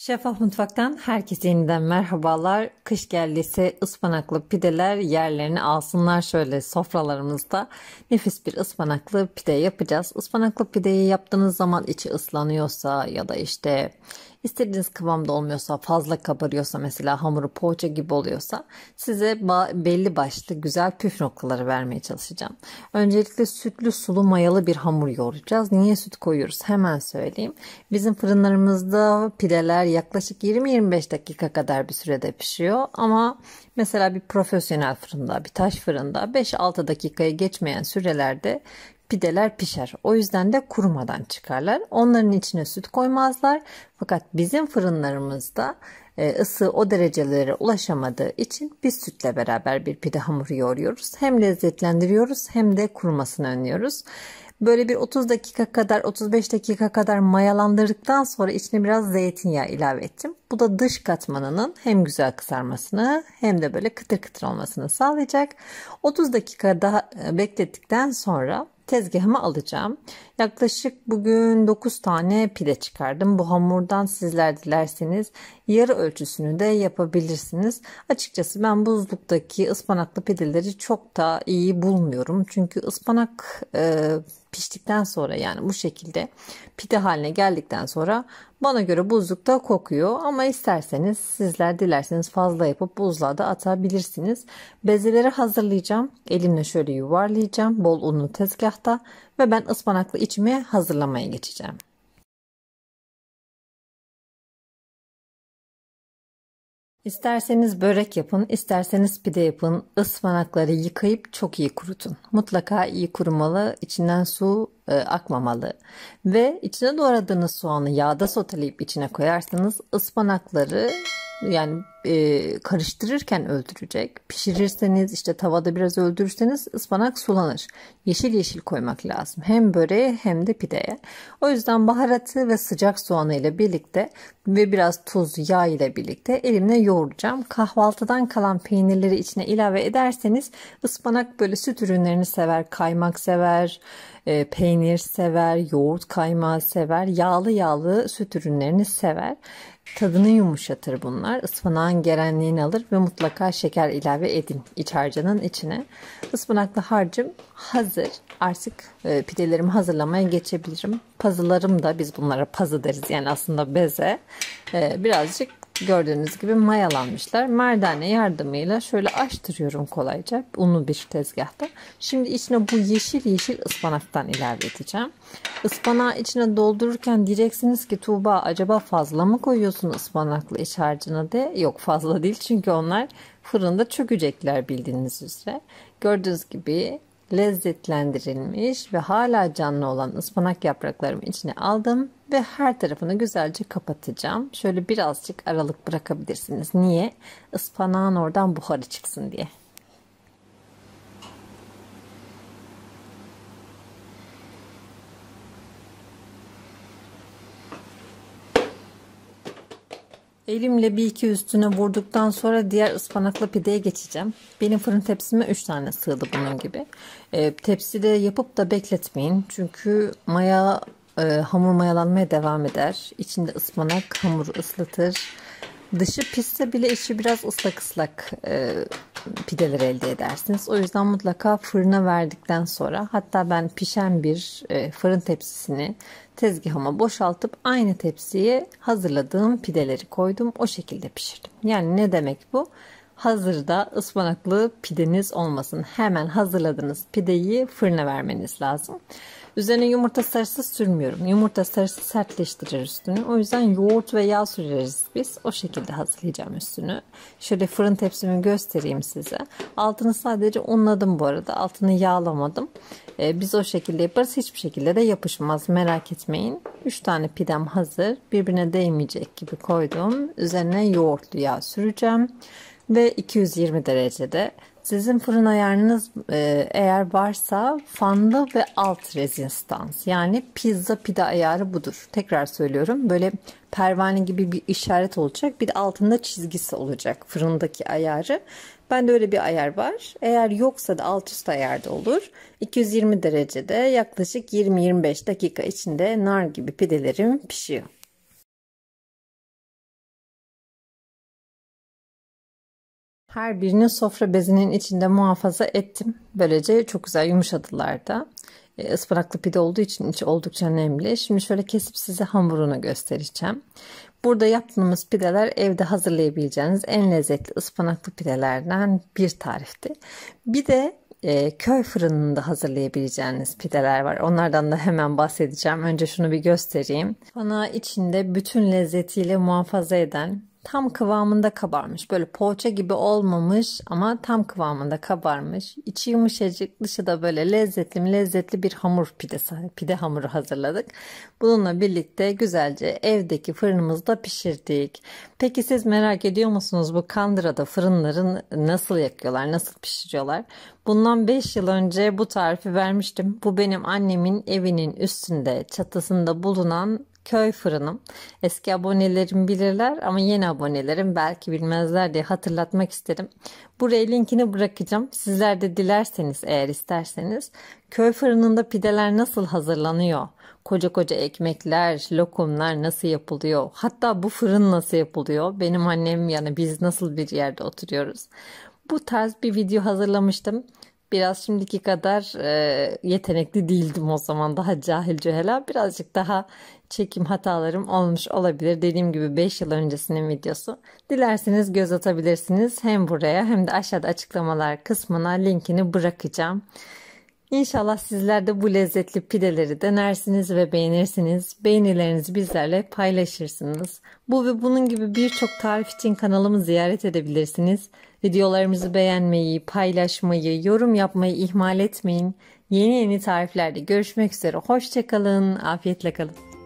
Şeffaf Mutfak'tan herkese yeniden merhabalar. Kış geldiyse ıspanaklı pideler yerlerini alsınlar. Şöyle sofralarımızda nefis bir ıspanaklı pide yapacağız. Ispanaklı pideyi yaptığınız zaman içi ıslanıyorsa ya da işte istediğiniz kıvamda olmuyorsa, fazla kabarıyorsa, mesela hamuru poğaça gibi oluyorsa size belli başlı güzel püf noktaları vermeye çalışacağım. Öncelikle sütlü sulu mayalı bir hamur yoğuracağız. Niye süt koyuyoruz? Hemen söyleyeyim. Bizim fırınlarımızda pideler yaklaşık 20-25 dakika kadar bir sürede pişiyor. Ama mesela bir profesyonel fırında, bir taş fırında 5-6 dakikayı geçmeyen sürelerde pideler pişer. O yüzden de kurumadan çıkarlar. Onların içine süt koymazlar. Fakat bizim fırınlarımızda ısı o derecelere ulaşamadığı için biz sütle beraber bir pide hamuru yoğuruyoruz. Hem lezzetlendiriyoruz hem de kurumasını önlüyoruz. Böyle bir 30 dakika kadar 35 dakika kadar mayalandırdıktan sonra içine biraz zeytinyağı ilave ettim. Bu da dış katmanının hem güzel kızarmasını hem de böyle kıtır kıtır olmasını sağlayacak. 30 dakika daha beklettikten sonra tezgahıma alacağım. Yaklaşık bugün 9 tane pide çıkardım. Bu hamurdan sizler dilerseniz yarı ölçüsünü de yapabilirsiniz. Açıkçası ben buzluktaki ıspanaklı pideleri çok da iyi bulmuyorum. Çünkü ıspanak piştikten sonra, yani bu şekilde pide haline geldikten sonra bana göre buzlukta kokuyor. Ama isterseniz sizler dilerseniz fazla yapıp buzluğa da atabilirsiniz. Bezeleri hazırlayacağım. Elimle şöyle yuvarlayacağım. Bol unlu tezgahta ve ben ıspanaklı içimi hazırlamaya geçeceğim. İsterseniz börek yapın, isterseniz pide yapın. Ispanakları yıkayıp çok iyi kurutun. Mutlaka iyi kurumalı, içinden su akmamalı. Ve içine doğradığınız soğanı yağda soteleyip içine koyarsanız ıspanakları karıştırırken öldürecek. Pişirirseniz, işte tavada biraz öldürürseniz ıspanak sulanır. Yeşil yeşil koymak lazım. Hem böreğe hem de pideye. O yüzden baharatı ve sıcak soğanı ile birlikte ve biraz tuz, yağ ile birlikte elimle yoğuracağım. Kahvaltıdan kalan peynirleri içine ilave ederseniz ıspanak böyle süt ürünlerini sever, kaymak sever, peynir sever, yoğurt kaymağı sever, yağlı süt ürünlerini sever. Tadını yumuşatır bunlar. Ispanağın gerenliğini alır ve mutlaka şeker ilave edin iç harcının içine. Ispanaklı harcım hazır. Artık pidelerimi hazırlamaya geçebilirim. Pazılarım da, biz bunlara pazı deriz, yani aslında beze. Birazcık gördüğünüz gibi mayalanmışlar. Merdane yardımıyla şöyle açtırıyorum kolayca unlu bir tezgahta. Şimdi içine bu yeşil yeşil ıspanaktan ilave edeceğim. Ispanağı içine doldururken diyeceksiniz ki Tuğba, acaba fazla mı koyuyorsun ıspanaklı iç harcına de. Yok, fazla değil, çünkü onlar fırında çökecekler bildiğiniz üzere. Gördüğünüz gibi lezzetlendirilmiş ve hala canlı olan ıspanak yapraklarımı içine aldım ve her tarafını güzelce kapatacağım. Şöyle birazcık aralık bırakabilirsiniz. Niye? Ispanağın oradan buharı çıksın diye. Elimle bir iki üstüne vurduktan sonra diğer ıspanaklı pideye geçeceğim. Benim fırın tepsime 3 tane sığdı bunun gibi. Tepside yapıp da bekletmeyin. Çünkü hamur mayalanmaya devam eder. İçinde ıspanak hamuru ıslatır. Dışı pişse bile içi biraz ıslak ıslak pideler elde edersiniz. O yüzden mutlaka fırına verdikten sonra, hatta ben pişen bir fırın tepsisini tezgahıma boşaltıp aynı tepsiye hazırladığım pideleri koydum. O şekilde pişirdim. Yani ne demek bu? Hazırda ıspanaklı pideniz olmasın. Hemen hazırladığınız pideyi fırına vermeniz lazım. Üzerine yumurta sarısı sürmüyorum. Yumurta sarısı sertleştirir üstünü. O yüzden yoğurt ve yağ süreriz biz. O şekilde hazırlayacağım üstünü. Şöyle fırın tepsimi göstereyim size. Altını sadece unladım bu arada. Altını yağlamadım. Biz o şekilde yaparız. Hiçbir şekilde de yapışmaz. Merak etmeyin. 3 tane pidem hazır. Birbirine değmeyecek gibi koydum. Üzerine yoğurtlu yağ süreceğim. Ve 220 derecede. Sizin fırın ayarınız eğer varsa fanlı ve alt rezistans, yani pizza pide ayarı budur. Tekrar söylüyorum, böyle pervane gibi bir işaret olacak, bir de altında çizgisi olacak fırındaki ayarı. Bende öyle bir ayar var. Eğer yoksa da alt üst ayarda olur. 220 derecede yaklaşık 20-25 dakika içinde nar gibi pidelerim pişiyor. Her birini sofra bezinin içinde muhafaza ettim. Böylece çok güzel yumuşadılar da. Ispanaklı pide olduğu için içi oldukça nemli. Şimdi şöyle kesip size hamurunu göstereceğim. Burada yaptığımız pideler evde hazırlayabileceğiniz en lezzetli ıspanaklı pidelerden bir tarifti. Bir de köy fırınında hazırlayabileceğiniz pideler var. Onlardan da hemen bahsedeceğim. Önce şunu bir göstereyim. Bana içinde bütün lezzetiyle muhafaza eden, tam kıvamında kabarmış. Böyle poğaça gibi olmamış ama tam kıvamında kabarmış. İçi yumuşacık, dışı da böyle lezzetli bir hamur pidesi, pide hamuru hazırladık. Bununla birlikte güzelce evdeki fırınımızda pişirdik. Peki siz merak ediyor musunuz bu Kandıra'da fırınların nasıl yakıyorlar, nasıl pişiriyorlar? Bundan 5 yıl önce bu tarifi vermiştim. Bu benim annemin evinin üstünde, çatısında bulunan köy fırınım. Eski abonelerim bilirler ama yeni abonelerim belki bilmezler diye hatırlatmak isterim. Buraya linkini bırakacağım. Sizler de dilerseniz, eğer isterseniz, köy fırınında pideler nasıl hazırlanıyor? Koca koca ekmekler, lokumlar nasıl yapılıyor? Hatta bu fırın nasıl yapılıyor? Benim annem, yani biz nasıl bir yerde oturuyoruz? Bu tarz bir video hazırlamıştım. Biraz şimdiki kadar yetenekli değildim o zaman. Daha cahil cühela. Birazcık daha çekim hatalarım olmuş olabilir. Dediğim gibi 5 yıl öncesinin videosu. Dilerseniz göz atabilirsiniz. Hem buraya hem de aşağıda açıklamalar kısmına linkini bırakacağım. İnşallah sizler de bu lezzetli pideleri denersiniz ve beğenirsiniz. Beğenilerinizi bizlerle paylaşırsınız. Bu ve bunun gibi birçok tarif için kanalımı ziyaret edebilirsiniz. Videolarımızı beğenmeyi, paylaşmayı, yorum yapmayı ihmal etmeyin. Yeni tariflerde görüşmek üzere. Hoşça kalın, afiyetle kalın.